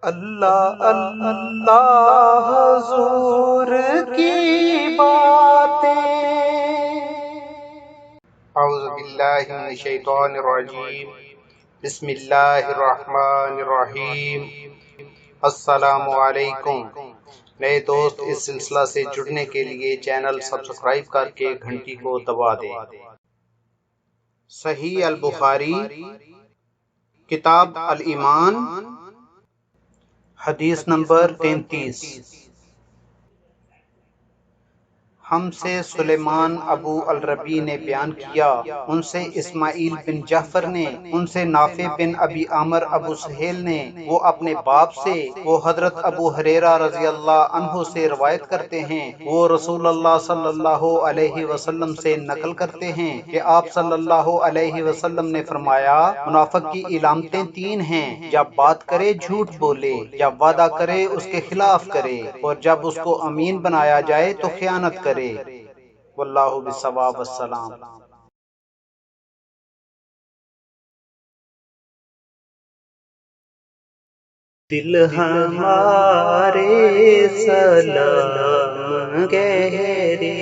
اللہ اللہ حضور کی باتیں۔ اعوذ باللہ من الشیطان الرجیم، بسم اللہ الرحمن الرحیم۔ السلام علیکم نئے دوست، اس سلسلہ سے جڑنے کے لیے چینل سبسکرائب کر کے گھنٹی کو دبا دیں۔ صحیح البخاری کتاب الایمان، حدیث نمبر 33۔ ہم سے سلیمان ابو الربی نے بیان کیا، ان سے اسماعیل بن جعفر نے، ان سے نافع بن ابی عامر ابو سہیل نے، وہ اپنے باپ سے، وہ حضرت ابو ہریرہ رضی اللہ عنہ سے روایت کرتے ہیں، وہ رسول اللہ صلی اللہ علیہ وسلم سے نقل کرتے ہیں کہ آپ صلی اللہ علیہ وسلم نے فرمایا، منافق کی علامتیں تین ہیں: جب بات کرے جھوٹ بولے، جب وعدہ کرے اس کے خلاف کرے، اور جب اس کو امین بنایا جائے تو خیانت کرے۔ واللہ بالصواب۔ والسلام۔ دل ہمارے سلام گہرے